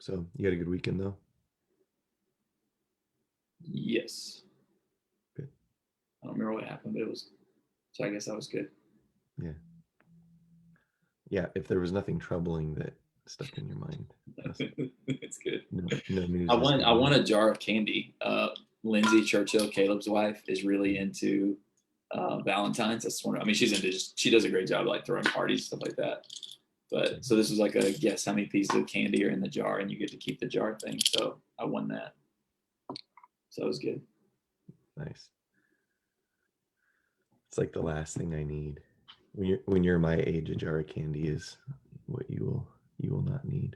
So you had a good weekend though? Yes. Good. I don't remember what happened, but so I guess that was good. Yeah. Yeah. If there was nothing troubling that stuck in your mind, It's good. no news I is won good I news. won a jar of candy. Lindsay Churchill, Caleb's wife, is really into Valentine's. That's one. I mean, she does a great job like throwing parties, stuff like that. But so this was like a guess how many pieces of candy are in the jar, and you get to keep the jar thing. So I won that. So it was good. Nice. It's like the last thing I need. When you're my age, a jar of candy is what you will not need.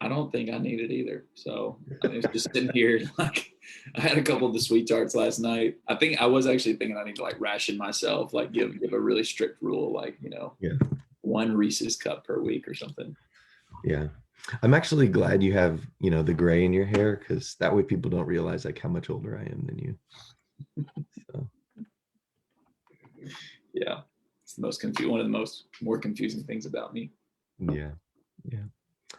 I don't think I need it either. So I was just sitting here like I had a couple of the sweet tarts last night. I think I was actually thinking I need to like ration myself, like give a really strict rule, like Yeah. one Reese's cup per week or something. Yeah. I'm actually glad you have, the gray in your hair, because that way people don't realize like how much older I am than you. So Yeah, it's the most one of the most more confusing things about me. yeah. Yeah.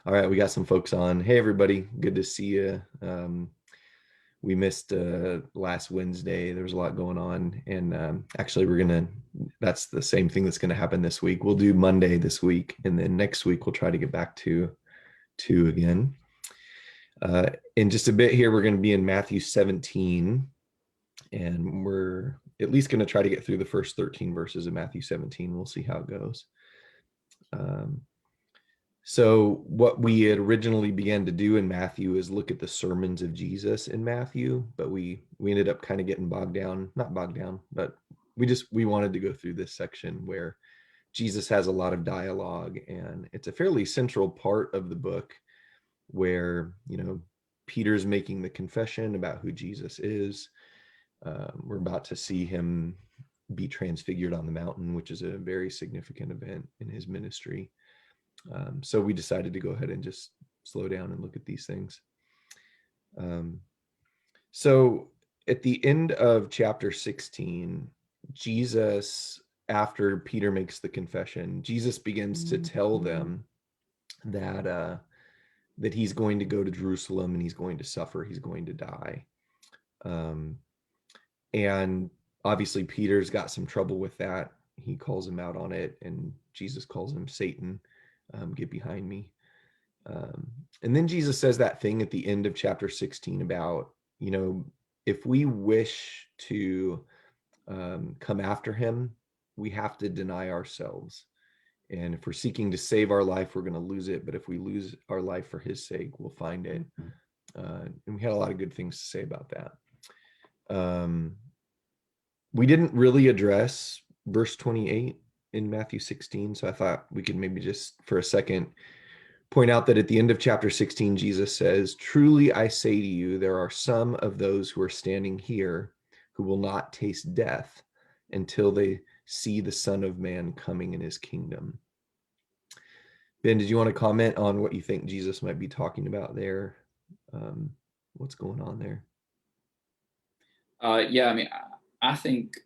All right, we got some folks on. Hey everybody, good to see you. We missed last Wednesday. There was a lot going on, and actually that's the same thing that's gonna happen this week. We'll do Monday this week, and then next week we'll try to get back to two again. In just a bit here, we're going to be in Matthew 17, and we're at least going to try to get through the first 13 verses of Matthew 17. We'll see how it goes. So what we had originally began to do in Matthew is look at the sermons of Jesus in Matthew, but we ended up kind of getting not bogged down, but we wanted to go through this section where Jesus has a lot of dialogue, and it's a fairly central part of the book where, Peter's making the confession about who Jesus is. We're about to see him be transfigured on the mountain, which is a very significant event in his ministry. So we decided to go ahead and just slow down and look at these things. So at the end of chapter 16, Jesus, after Peter makes the confession, Jesus begins to tell them that that he's going to go to Jerusalem and he's going to suffer, he's going to die. And obviously Peter's got some trouble with that. He calls him out on it, and Jesus calls him Satan. Get behind me. And then Jesus says that thing at the end of chapter 16 about, if we wish to come after him, we have to deny ourselves. And if we're seeking to save our life, we're going to lose it. But if we lose our life for his sake, we'll find it. And we had a lot of good things to say about that. We didn't really address verse 28 in Matthew 16. So I thought we could maybe just for a second point out that at the end of chapter 16, Jesus says, "Truly I say to you, there are some of those who are standing here who will not taste death until they see the Son of Man coming in his kingdom." Ben, did you want to comment on what you think Jesus might be talking about there? What's going on there? Yeah, I mean, I think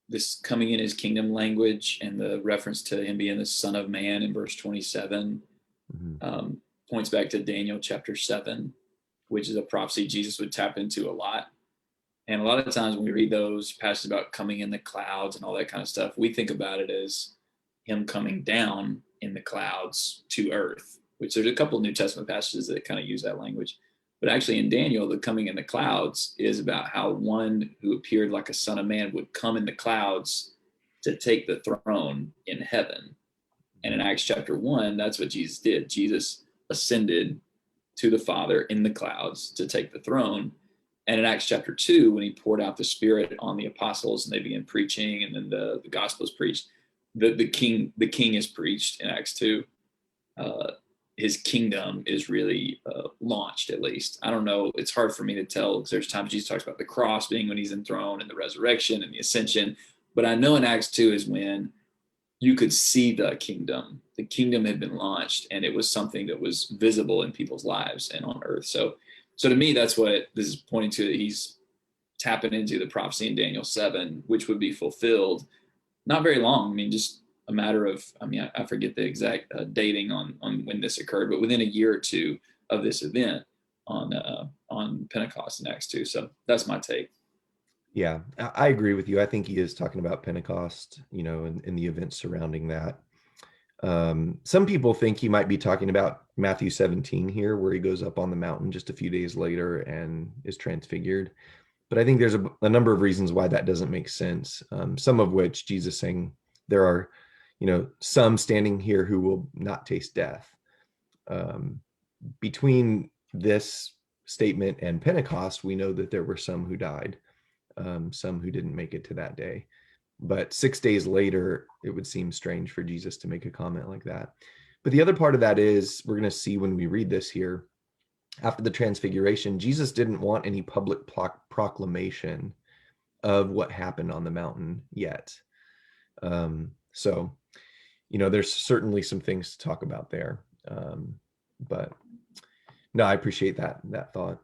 this coming in his kingdom language and the reference to him being the Son of Man in verse 27 points back to Daniel chapter 7, which is a prophecy Jesus would tap into a lot. And a lot of times when we read those passages about coming in the clouds and all that kind of stuff, we think about it as him coming down in the clouds to earth, which there's a couple of New Testament passages that kind of use that language. But actually in Daniel, the coming in the clouds is about how one who appeared like a son of man would come in the clouds to take the throne in heaven. And in Acts chapter 1, that's what Jesus did. Jesus ascended to the Father in the clouds to take the throne. And in Acts chapter 2, when he poured out the Spirit on the apostles and they began preaching, and then the gospel is preached, the king is preached in Acts 2. His kingdom is really launched, at least. I don't know. It's hard for me to tell because there's times Jesus talks about the cross being when he's enthroned and the resurrection and the ascension. But I know in Acts 2 is when you could see the kingdom. The kingdom had been launched, and it was something that was visible in people's lives and on earth. So to me, that's what this is pointing to, that he's tapping into the prophecy in Daniel 7, which would be fulfilled not very long. I mean, just a matter of, I forget the exact dating on when this occurred, but within a year or two of this event on Pentecost in Acts 2. So that's my take. Yeah, I agree with you. I think he is talking about Pentecost, and the events surrounding that. Some people think he might be talking about Matthew 17 here, where he goes up on the mountain just a few days later and is transfigured. But I think there's a number of reasons why that doesn't make sense. Some of which Jesus saying there are, some standing here who will not taste death. Between this statement and Pentecost, we know that there were some who died, some who didn't make it to that day. But 6 days later, it would seem strange for Jesus to make a comment like that. But the other part of that is, we're going to see when we read this here, after the transfiguration, Jesus didn't want any public proclamation of what happened on the mountain yet. So, there's certainly some things to talk about there. But no, I appreciate that thought.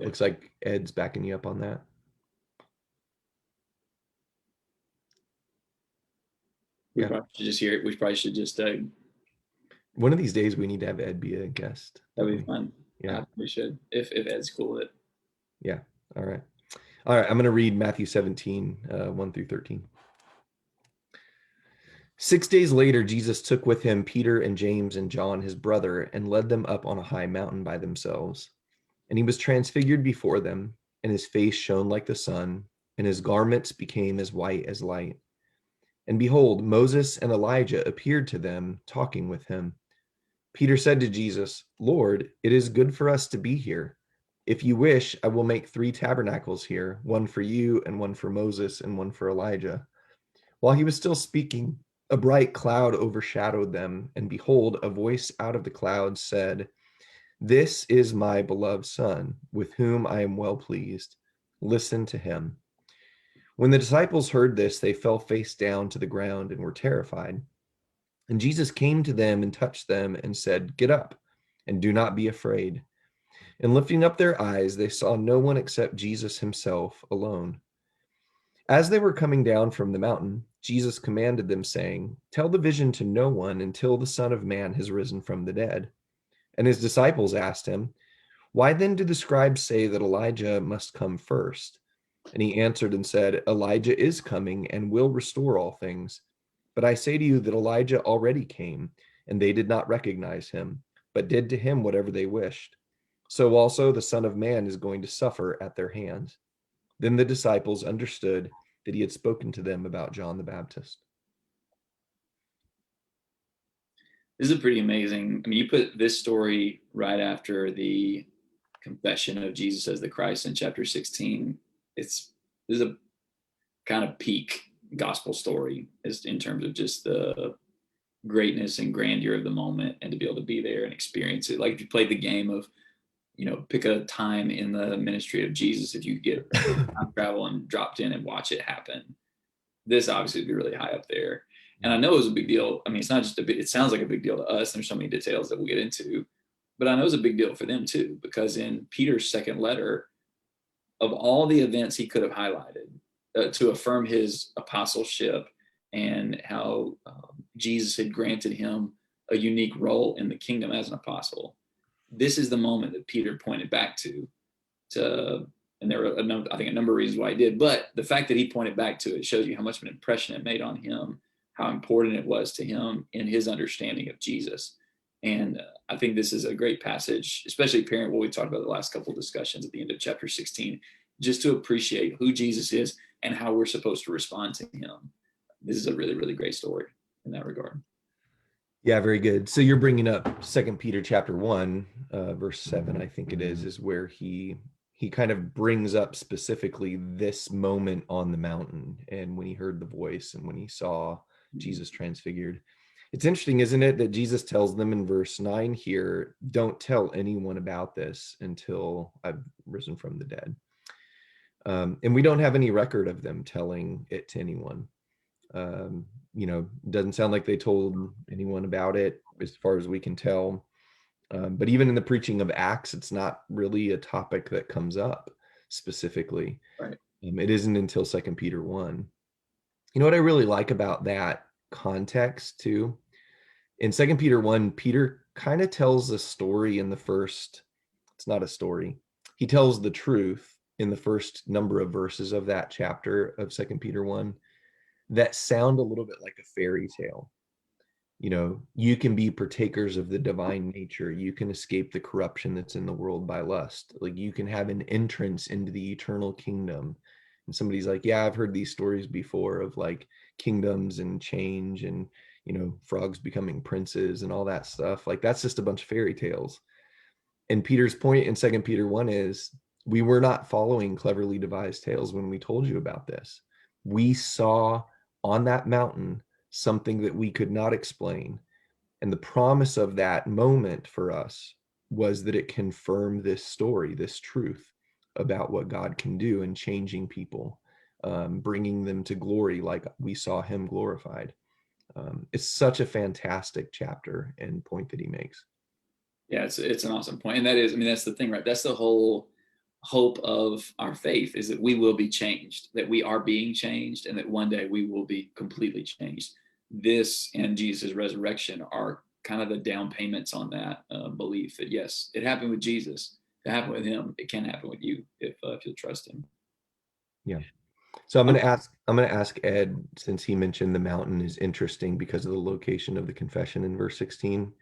Looks like Ed's backing you up on that. We probably should just hear it. We probably should just one of these days we need to have Ed be a guest. That'd be fun. Yeah, we should if Ed's cool with it. Yeah. All right. I'm going to read Matthew 17, 1 through 13. 6 days later, Jesus took with him Peter and James and John, his brother, and led them up on a high mountain by themselves. And he was transfigured before them, and his face shone like the sun, and his garments became as white as light. And behold, Moses and Elijah appeared to them, talking with him. Peter said to Jesus, "Lord, it is good for us to be here. If you wish, I will make 3 tabernacles here, one for you, and one for Moses, and one for Elijah." While he was still speaking, a bright cloud overshadowed them, and behold, a voice out of the cloud said, "This is my beloved Son, with whom I am well pleased. Listen to him." When the disciples heard this, they fell face down to the ground and were terrified. And Jesus came to them and touched them and said, "Get up, and do not be afraid." And lifting up their eyes, they saw no one except Jesus himself alone. As they were coming down from the mountain, Jesus commanded them, saying, "Tell the vision to no one until the Son of Man has risen from the dead." And his disciples asked him, "Why then do the scribes say that Elijah must come first?" And he answered and said, "Elijah is coming and will restore all things. But I say to you that Elijah already came, and they did not recognize him, but did to him whatever they wished. So also the Son of Man is going to suffer at their hands." Then the disciples understood that he had spoken to them about John the Baptist. This is pretty amazing. I mean, you put this story right after the confession of Jesus as the Christ in chapter 16. This is a kind of peak gospel story is in terms of just the greatness and grandeur of the moment, and to be able to be there and experience it. Like if you played the game of, pick a time in the ministry of Jesus, if you get time travel and dropped in and watch it happen, this obviously would be really high up there. And I know it was a big deal. I mean, it's not just it sounds like a big deal to us. There's so many details that we'll get into, but I know it's a big deal for them too, because in Peter's second letter, of all the events he could have highlighted to affirm his apostleship and how Jesus had granted him a unique role in the kingdom as an apostle, this is the moment that Peter pointed back to, and there were a number of reasons why he did, but the fact that he pointed back to it shows you how much of an impression it made on him, how important it was to him in his understanding of Jesus. And I think this is a great passage, especially pairing what we talked about the last couple of discussions at the end of chapter 16, just to appreciate who Jesus is and how we're supposed to respond to him. This is a really, really great story in that regard. Yeah, very good. So you're bringing up 2 Peter chapter 1, verse 7, I think it is where he kind of brings up specifically this moment on the mountain, and when he heard the voice and when he saw Jesus transfigured. It's interesting, isn't it, that Jesus tells them in verse 9 here, "Don't tell anyone about this until I've risen from the dead." And we don't have any record of them telling it to anyone. Doesn't sound like they told anyone about it as far as we can tell. But even in the preaching of Acts, it's not really a topic that comes up specifically. Right. It isn't until 2 Peter 1. You know what I really like about that context too? In 2 Peter 1, Peter kind of tells a story in the first, it's not a story. He tells the truth in the first number of verses of that chapter of Second Peter 1 that sound a little bit like a fairy tale. You can be partakers of the divine nature. You can escape the corruption that's in the world by lust. Like, you can have an entrance into the eternal kingdom. And somebody's like, yeah, I've heard these stories before of like kingdoms and change and, frogs becoming princes and all that stuff. Like, that's just a bunch of fairy tales. And Peter's point in Second Peter 1 is, we were not following cleverly devised tales when we told you about this. We saw on that mountain something that we could not explain. And the promise of that moment for us was that it confirmed this story, this truth about what God can do in changing people, bringing them to glory like we saw him glorified. It's such a fantastic chapter and point that he makes. Yeah, it's an awesome point. And that is, I mean, that's the thing, right? That's the whole hope of our faith, is that we will be changed, that we are being changed, and that one day we will be completely changed. This and Jesus' resurrection are kind of the down payments on that belief that, yes, it happened with Jesus. It happened with him. It can happen with you if you'll trust him. Yeah. So I'm going to ask Ed, since he mentioned the mountain is interesting because of the location of the confession in verse 16.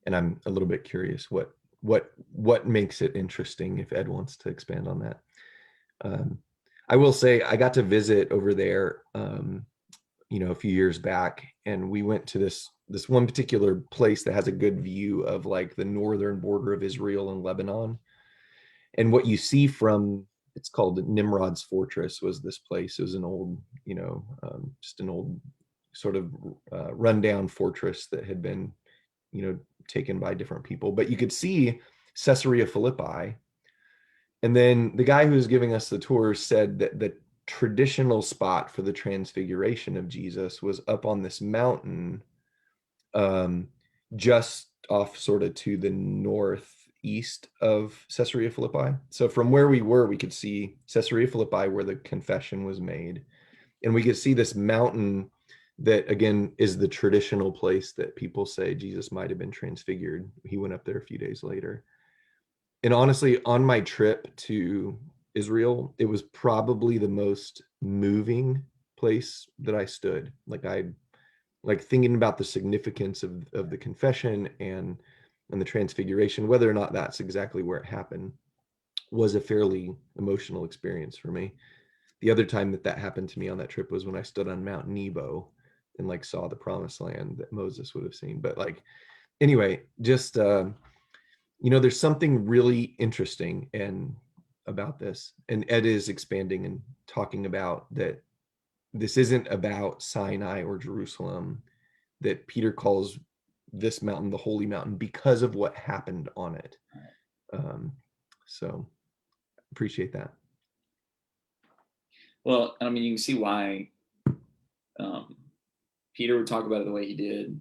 And I'm a little bit curious what makes it interesting, if Ed wants to expand on that. I will say I got to visit over there, a few years back, and we went to this one particular place that has a good view of like the northern border of Israel and Lebanon. And what you see from, it's called Nimrod's Fortress, was this place. It was an old, just an old sort of rundown fortress that had been, taken by different people. But you could see Caesarea Philippi. And then the guy who was giving us the tour said that the traditional spot for the transfiguration of Jesus was up on this mountain, um, just off sort of to the northeast of Caesarea Philippi. So from where we were, we could see Caesarea Philippi, where the confession was made. And we could see this mountain that, again, is the traditional place that people say Jesus might have been transfigured. He went up there a few days later. And honestly, on my trip to Israel, it was probably the most moving place that I stood. Like thinking about the significance of the confession and the transfiguration, whether or not that's exactly where it happened, was a fairly emotional experience for me. The other time that happened to me on that trip was when I stood on Mount Nebo and like saw the promised land that Moses would have seen. But like, anyway, just there's something really interesting and about this, and Ed is expanding and talking about that this isn't about Sinai or Jerusalem, that Peter calls this mountain the holy mountain because of what happened on it. So appreciate that. Well, I mean, you can see why Peter would talk about it the way he did.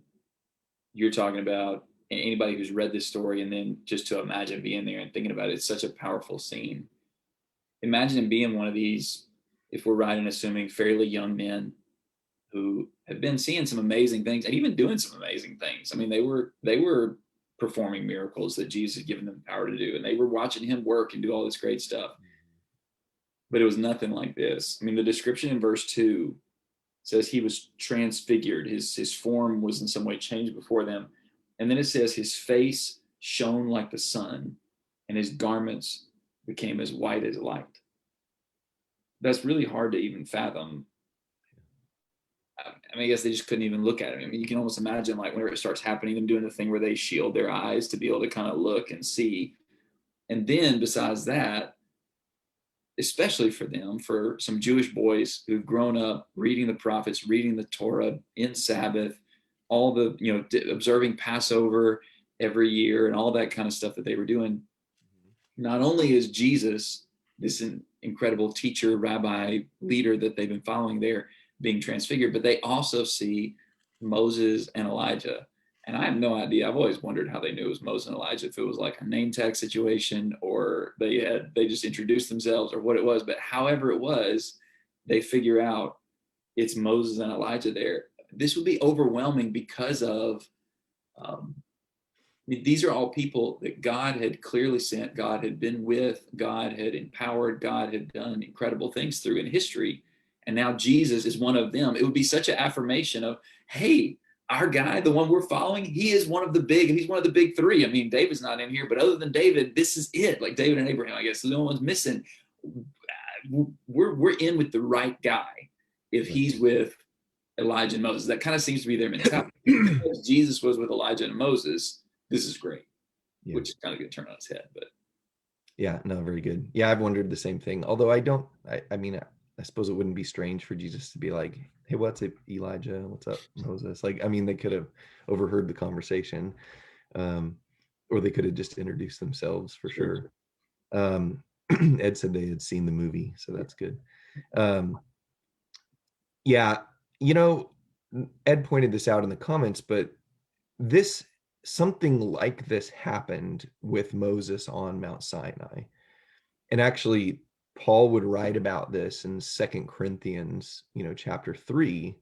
You're talking about anybody who's read this story, and then just to imagine being there and thinking about it, it's such a powerful scene. Imagine being one of these, if we're right in assuming, fairly young men who have been seeing some amazing things and even doing some amazing things. I mean, they were performing miracles that Jesus had given them power to do, and they were watching him work and do all this great stuff. But it was nothing like this. I mean, the description in verse 2 says he was transfigured. His form was in some way changed before them. And then it says his face shone like the sun, and his garments became as white as light. That's really hard to even fathom. I mean, I guess they just couldn't even look at him. I mean, you can almost imagine, like, whenever it starts happening, them doing the thing where they shield their eyes to be able to kind of look and see. And then besides that, especially for them, for some Jewish boys who've grown up reading the prophets, reading the Torah in Sabbath, all the, observing Passover every year and all that kind of stuff that they were doing. Not only is Jesus this incredible teacher, rabbi, leader that they've been following there being transfigured, but they also see Moses and Elijah. And I have no idea. I've always wondered how they knew it was Moses and Elijah, if it was like a name tag situation or they just introduced themselves or what it was. But however it was, they figure out it's Moses and Elijah there. This would be overwhelming because of mean, these are all people that God had clearly sent, God had been with, God had empowered, God had done incredible things through in history. And now Jesus is one of them. It would be such an affirmation of, hey, our guy, the one we're following, he is one of the big, he's one of the big three. I mean, David's not in here, but other than David, this is it. Like David and Abraham, I guess, the only one's missing. We're in with the right guy if he's with Elijah and Moses. That kind of seems to be their mentality. Because Jesus was with Elijah and Moses, this is great, Yeah. which is kind of going to turn on its head. But yeah, no, very good. Yeah, I've wondered the same thing. Although I mean, I suppose it wouldn't be strange for Jesus to be like, hey, what's up, Elijah? What's up, Moses? Like, I mean, they could have overheard the conversation, or they could have just introduced themselves for sure. Ed said they had seen the movie, so that's good. Yeah, you know, Ed pointed this out in the comments, but this something like this happened with Moses on Mount Sinai. And actually, Paul would write about this in Second Corinthians, chapter 3,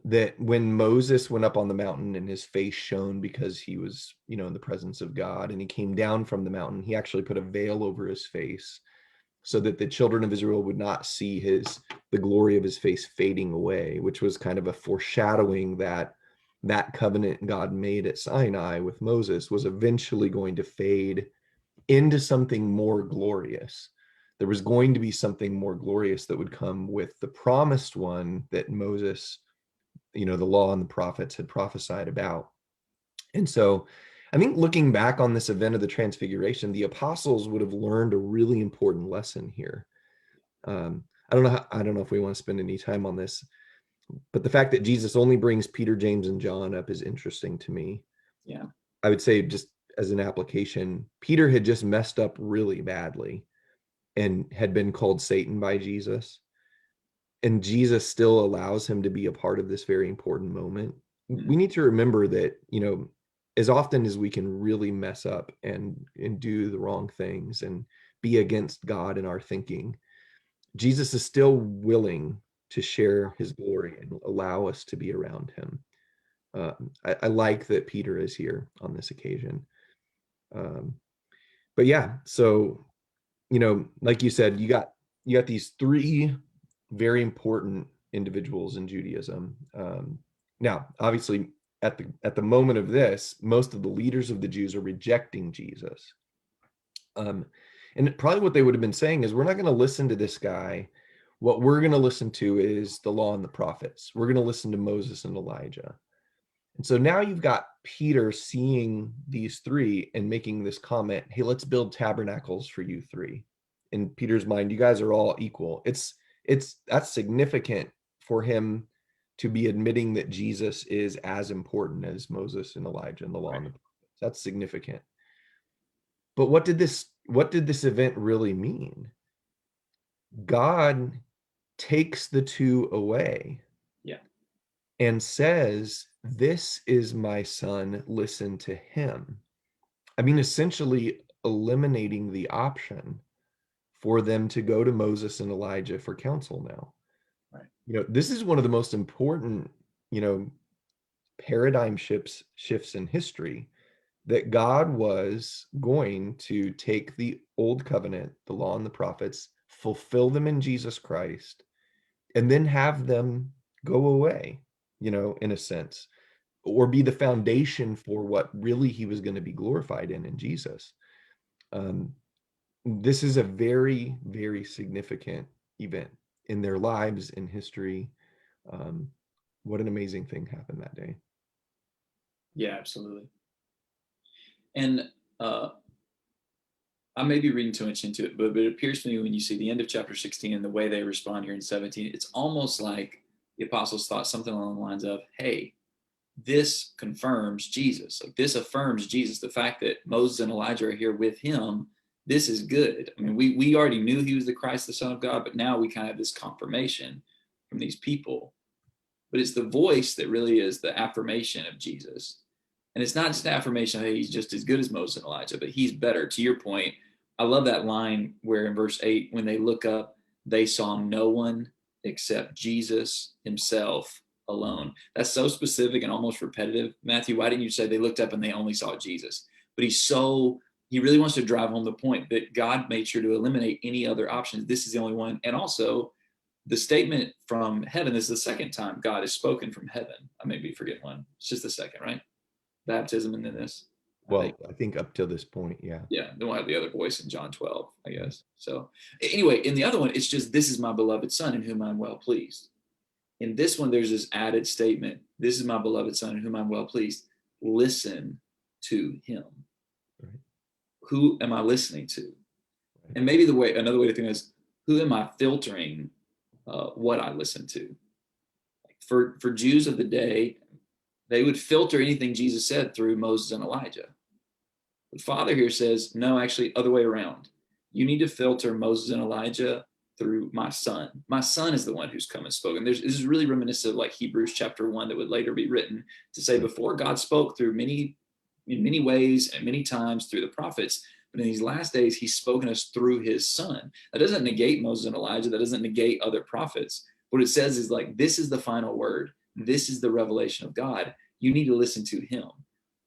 that when Moses went up on the mountain and his face shone because he was, in the presence of God, and he came down from the mountain, he actually put a veil over his face so that the children of Israel would not see the glory of his face fading away, which was kind of a foreshadowing that covenant God made at Sinai with Moses was eventually going to fade into something more glorious. There was going to be something more glorious that would come with the promised one that Moses, the law and the prophets had prophesied about. And so I think looking back on this event of the Transfiguration, the apostles would have learned a really important lesson here. I don't know if we want to spend any time on this, but the fact that Jesus only brings Peter, James, and John up is interesting to me. yeah, I would say, just as an application, Peter had just messed up really badly and had been called Satan by Jesus. And Jesus still allows him to be a part of this very important moment. We need to remember that, as often as we can really mess up and do the wrong things and be against God in our thinking, Jesus is still willing to share his glory and allow us to be around him. I like that Peter is here on this occasion. But yeah, so, like you said, you got these three very important individuals in Judaism. Now, obviously, at the moment of this, most of the leaders of the Jews are rejecting Jesus. And probably what they would have been saying is, we're not going to listen to this guy. What we're going to listen to is the law and the prophets. We're going to listen to Moses and Elijah. And so now you've got Peter seeing these three and making this comment, hey, let's build tabernacles for you three. In Peter's mind, you guys are all equal. That's significant for him to be admitting that Jesus is as important as Moses and Elijah and the law and the prophets. That's significant. But what did this event really mean? God takes the two away. Yeah. And says, this is my son, listen to him. I mean, essentially eliminating the option for them to go to Moses and Elijah for counsel now. Right. This is one of the most important, paradigm shifts in history, that God was going to take the old covenant, the law and the prophets, fulfill them in Jesus Christ, and then have them go away, in a sense, or be the foundation for what really he was going to be glorified in Jesus. This is a very, very significant event in their lives, in history. What an amazing thing happened that day. Yeah, absolutely. And I may be reading too much into it, but it appears to me when you see the end of chapter 16 and the way they respond here in 17, it's almost like the apostles thought something along the lines of, hey, this confirms Jesus. Like, this affirms Jesus. The fact that Moses and Elijah are here with him, this is good. I mean, we already knew he was the Christ, the Son of God, but now we kind of have this confirmation from these people. But it's the voice that really is the affirmation of Jesus. And it's not just an affirmation, hey, he's just as good as Moses and Elijah, but he's better. To your point, I love that line where in verse 8, when they look up, they saw no one except Jesus himself alone. That's so specific and almost repetitive. Matthew, why didn't you say they looked up and they only saw Jesus? But he really wants to drive home the point that God made sure to eliminate any other options. This is the only one. And also, the statement from heaven, this is the second time God has spoken from heaven. I may be forgetting one. It's just the second, right? Baptism and then this, I think. Well, I think up till this point, yeah. Yeah, then we'll have the other voice in John 12, I guess. So anyway, in the other one, it's just, this is my beloved son in whom I'm well pleased. In this one, there's this added statement, this is my beloved son in whom I'm well pleased. Listen to him. Right. Who am I listening to? Right. And maybe another way to think is, who am I filtering what I listen to? For Jews of the day, they would filter anything Jesus said through Moses and Elijah. The Father here says, no, actually, other way around. You need to filter Moses and Elijah through my son. My son is the one who's come and spoken. This is really reminiscent of like Hebrews chapter 1 that would later be written to say, before God spoke in many ways and many times through the prophets, but in these last days, he's spoken us through his son. That doesn't negate Moses and Elijah. That doesn't negate other prophets. What it says is like, this is the final word. This is the revelation of God. You need to listen to him.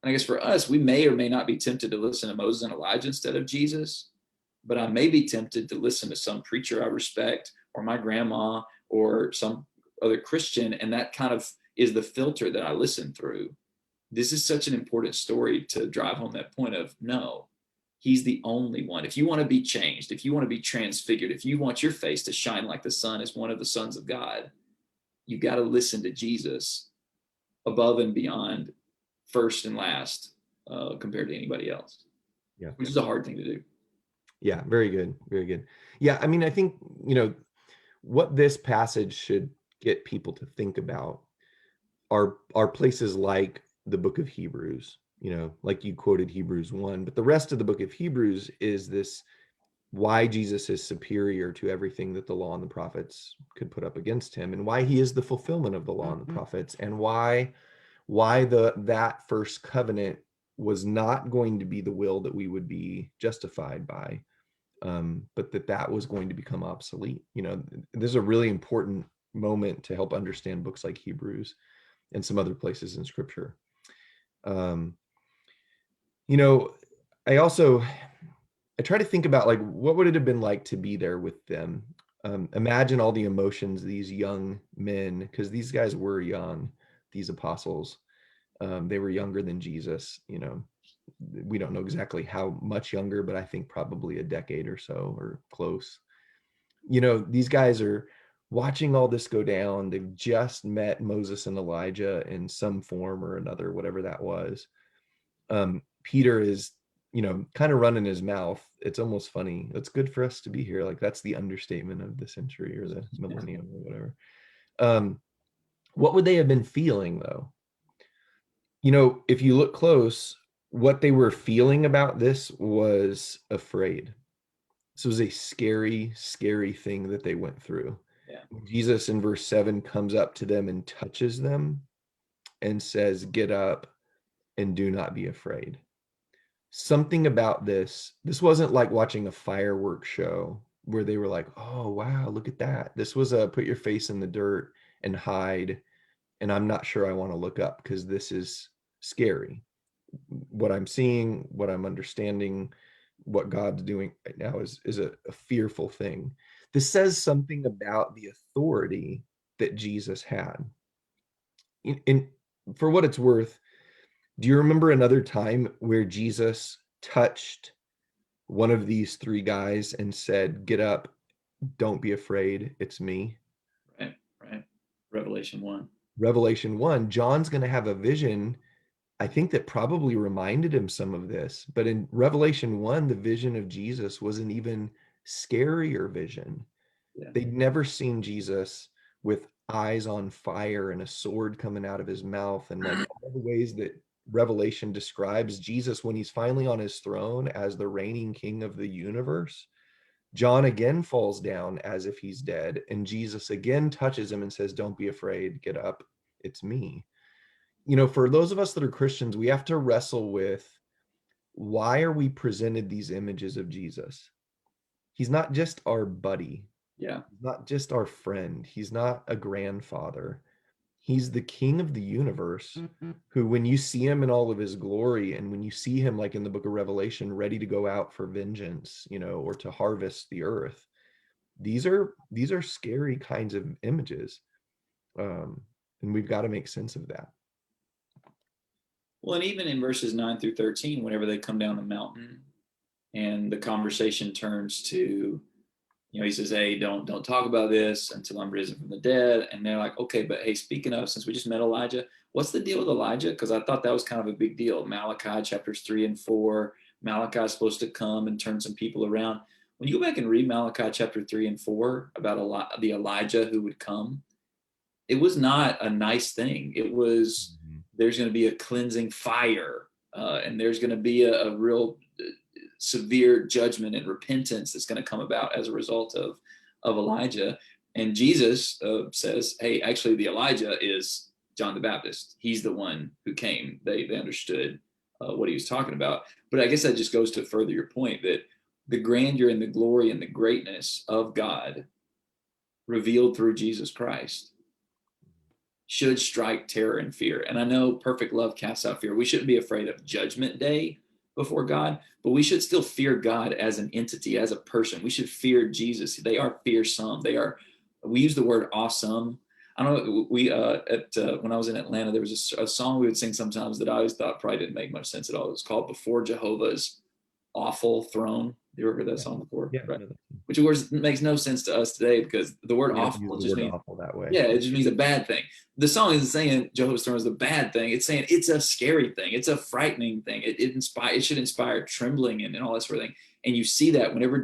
And I guess for us, we may or may not be tempted to listen to Moses and Elijah instead of Jesus, but I may be tempted to listen to some preacher I respect or my grandma or some other Christian, and that kind of is the filter that I listen through. This is such an important story to drive home that point of, no, he's the only one. If you want to be changed, if you want to be transfigured, if you want your face to shine like the sun as one of the sons of God, you got to listen to Jesus above and beyond, first and last, compared to anybody else. Yeah. Which is a hard thing to do. Yeah, very good. Very good. Yeah, I mean, I think, what this passage should get people to think about are places like the book of Hebrews, like you quoted Hebrews 1, but the rest of the book of Hebrews is this why Jesus is superior to everything that the law and the prophets could put up against him, and why he is the fulfillment of the law and the prophets, and why that first covenant was not going to be the will that we would be justified by, but that was going to become obsolete. This is a really important moment to help understand books like Hebrews and some other places in Scripture. I try to think about, like, what would it have been like to be there with them? Imagine all the emotions these young men, because these guys were young, these apostles, they were younger than Jesus. We don't know exactly how much younger, but I think probably a decade or so, or close. These guys are watching all this go down. They've just met Moses and Elijah in some form or another, whatever that was. Peter is, kind of running his mouth. It's almost funny. It's good for us to be here. Like, that's the understatement of the century or the millennium or whatever. What would they have been feeling, though? If you look close, what they were feeling about this was afraid. This was a scary, scary thing that they went through. Yeah. Jesus in verse 7 comes up to them and touches them and says, "Get up and do not be afraid." Something about this wasn't like watching a fireworks show where they were like, "Oh, wow, look at that." This was a put your face in the dirt and hide, and I'm not sure I want to look up because this is scary. What I'm seeing, what I'm understanding, what God's doing right now is a fearful thing. This says something about the authority that Jesus had. And for what it's worth, do you remember another time where Jesus touched one of these three guys and said, "Get up, don't be afraid, it's me"? Right. Revelation 1. Revelation 1, John's going to have a vision, I think, that probably reminded him some of this. But in Revelation 1, the vision of Jesus was an even scarier vision. Yeah. They'd never seen Jesus with eyes on fire and a sword coming out of his mouth, and like all the ways that Revelation describes Jesus when he's finally on his throne as the reigning king of the universe. John again falls down as if he's dead, and Jesus again touches him and says, "Don't be afraid, get up, it's me." For those of us that are Christians, we have to wrestle with, why are we presented these images of Jesus? He's not just our buddy. Yeah. He's not just our friend. He's not a grandfather. He's the king of the universe, who, when you see him in all of his glory, and when you see him, like in the book of Revelation, ready to go out for vengeance, or to harvest the earth, these are scary kinds of images. And we've got to make sense of that. Well, and even in verses 9 through 13, whenever they come down the mountain and the conversation turns to, he says, hey, don't talk about this until I'm risen from the dead. And they're like, okay, but hey, speaking of, since we just met Elijah, what's the deal with Elijah? Because I thought that was kind of a big deal. Malachi chapters 3 and 4, Malachi is supposed to come and turn some people around. When you go back and read Malachi chapter 3 and 4 about the Elijah who would come, it was not a nice thing. It was, there's going to be a cleansing fire, and there's going to be a real severe judgment and repentance that's going to come about as a result of Elijah. And Jesus says, hey, actually the Elijah is John the Baptist. He's the one who came. They understood what he was talking about. But I guess that just goes to further your point that the grandeur and the glory and the greatness of God revealed through Jesus Christ should strike terror and fear. And I know perfect love casts out fear. We shouldn't be afraid of judgment day before God, but we should still fear God as an entity, as a person. We should fear Jesus. They are fearsome. We use the word awesome. I don't know, when I was in Atlanta, there was a song we would sing sometimes that I always thought probably didn't make much sense at all. It was called Before Jehovah's Awful Throne. You ever heard that song before? Yeah, right. Which of course makes no sense to us today because the word awful just means awful that way. Yeah, it just means a bad thing. The song isn't saying Jehovah's Throne is a bad thing. It's saying it's a scary thing. It's a frightening thing. It should inspire trembling and all that sort of thing. And you see that whenever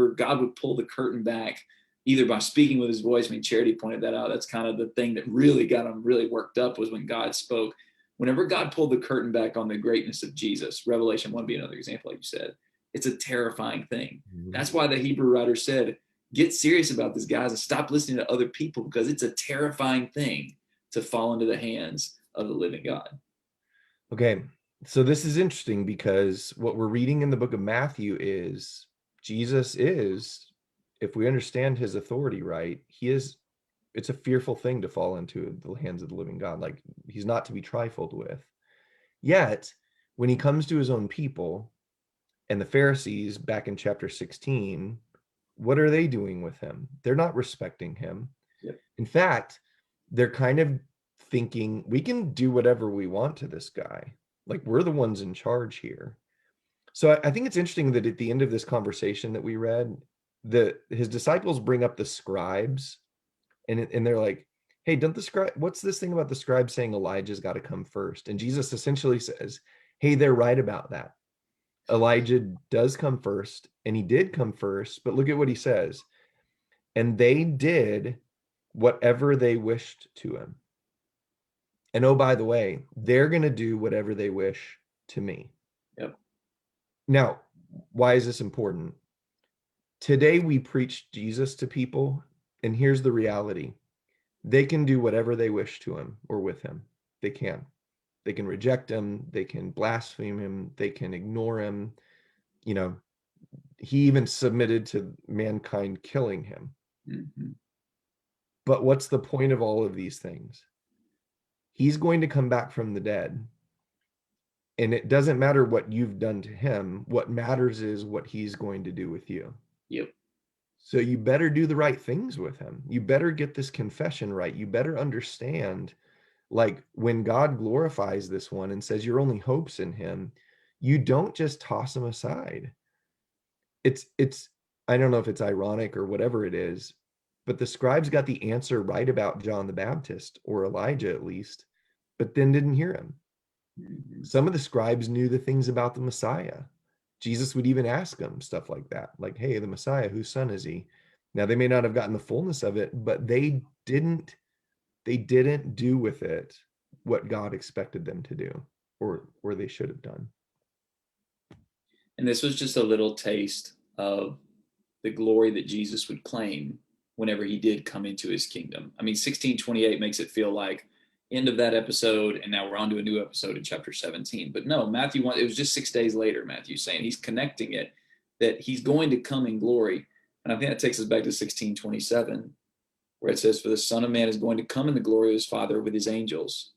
God would pull the curtain back, either by speaking with his voice. I mean, Charity pointed that out. That's kind of the thing that really got him really worked up, was when God spoke. Whenever God pulled the curtain back on the greatness of Jesus, Revelation 1 be another example, like you said, it's a terrifying thing. That's why the Hebrew writer said, get serious about this, guys, and stop listening to other people, because it's a terrifying thing to fall into the hands of the living God. Okay, so this is interesting because what we're reading in the book of Matthew is Jesus is, if we understand his authority right, it's a fearful thing to fall into the hands of the living God. Like, he's not to be trifled with. Yet, when he comes to his own people, and the Pharisees back in chapter 16, what are they doing with him? They're not respecting him. Yep. In fact, they're kind of thinking, we can do whatever we want to this guy. Like, we're the ones in charge here. So I think it's interesting that at the end of this conversation that we read, his disciples bring up the scribes, and they're like, hey, what's this thing about the scribes saying Elijah's got to come first? And Jesus essentially says, hey, they're right about that. Elijah does come first, and he did come first, but look at what he says. And they did whatever they wished to him. And oh, by the way, they're going to do whatever they wish to me. Yep. Now, why is this important? Today we preach Jesus to people, and here's the reality. They can do whatever they wish to him or with him. They can. They can reject him. They can blaspheme him. They can ignore him. He even submitted to mankind killing him. Mm-hmm. But what's the point of all of these things? He's going to come back from the dead. And it doesn't matter what you've done to him. What matters is what he's going to do with you. Yep. So you better do the right things with him. You better get this confession right. You better understand, like, when God glorifies this one and says your only hope's in him, you don't just toss him aside. It's I don't know if it's ironic or whatever it is, but the scribes got the answer right about John the Baptist, or Elijah at least, but then didn't hear him. Mm-hmm. Some of the scribes knew the things about the Messiah. Jesus would even ask them stuff like that, like, hey, the Messiah, whose son is he? Now, they may not have gotten the fullness of it, but they didn't do with it what God expected them to do, or they should have done. And this was just a little taste of the glory that Jesus would claim whenever he did come into his kingdom. I mean, 1628 makes it feel like end of that episode, and now we're on to a new episode in chapter 17. But no, Matthew, it was just 6 days later, Matthew's saying, he's connecting it, that he's going to come in glory. And I think that takes us back to 1627, where it says, "For the Son of Man is going to come in the glory of his Father with his angels,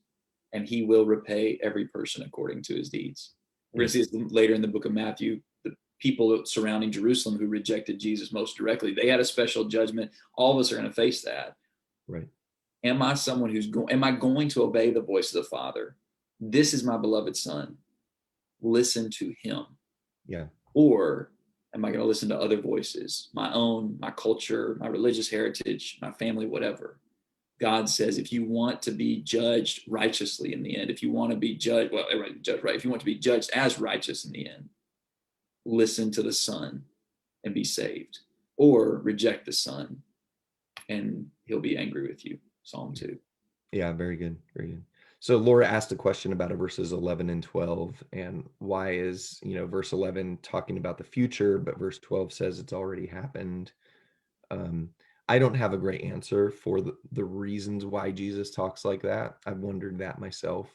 and he will repay every person according to his deeds." We're going to see this later in the book of Matthew. The people surrounding Jerusalem who rejected Jesus most directly, they had a special judgment. All of us are going to face that. Right. Am I someone who's going, am I going to obey the voice of the Father? This is my beloved Son. Listen to him. Yeah. Or am I going to listen to other voices, my own, my culture, my religious heritage, my family, whatever? God says, if you want to be judged righteously in the end, if you want to be judged, well, judged right, if you want to be judged as righteous in the end, listen to the Son and be saved, or reject the Son and he'll be angry with you. Psalm 2. Yeah, very good. Very good. So Laura asked a question about verses 11 and 12, and why is, verse 11 talking about the future, but verse 12 says it's already happened. I don't have a great answer for the reasons why Jesus talks like that. I've wondered that myself.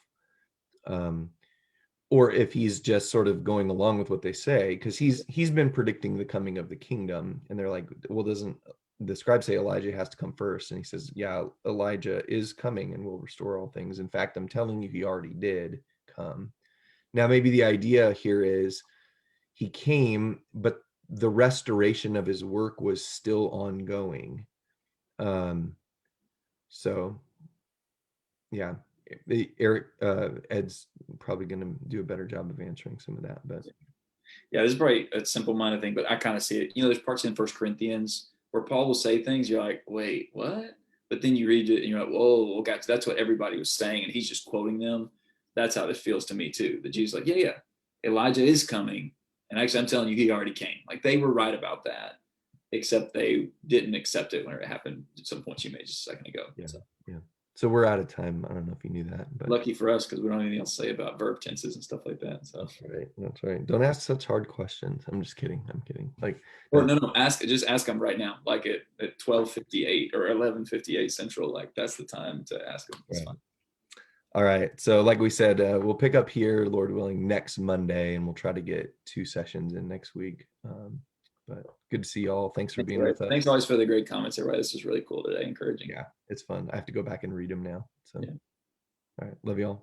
Or if he's just sort of going along with what they say, because he's been predicting the coming of the kingdom, and they're like, well, doesn't the scribes say Elijah has to come first? And he says, yeah, Elijah is coming and will restore all things. In fact, I'm telling you, he already did come. Now, maybe the idea here is he came, but the restoration of his work was still ongoing. So yeah, Eric, Ed's probably going to do a better job of answering some of that, but yeah, this is probably a simple-minded thing, but I kind of see it. There's parts in First Corinthians where Paul will say things, you're like, wait, what? But then you read it and you're like, whoa, okay, that's what everybody was saying, and he's just quoting them. That's how this feels to me too. That Jesus, like, yeah, Elijah is coming, and actually, I'm telling you, he already came. Like, they were right about that, except they didn't accept it when it happened at some points you made just a second ago. Yeah, yeah. So we're out of time. I don't know if you knew that, but lucky for us, because we don't have anything else to say about verb tenses and stuff like that. So that's right. That's right. Don't ask such hard questions. I'm just kidding. I'm kidding. Like, or no, just ask them right now, like at 12:58 or 11:58 Central. Like, that's the time to ask them. It's fine. All right. So like we said, we'll pick up here, Lord willing, next Monday, and we'll try to get 2 sessions in next week. But good to see y'all. Thanks for being with us. Thanks always for the great comments, everybody. This is really cool today, encouraging. Yeah, it's fun. I have to go back and read them now. So, yeah. All right. Love y'all.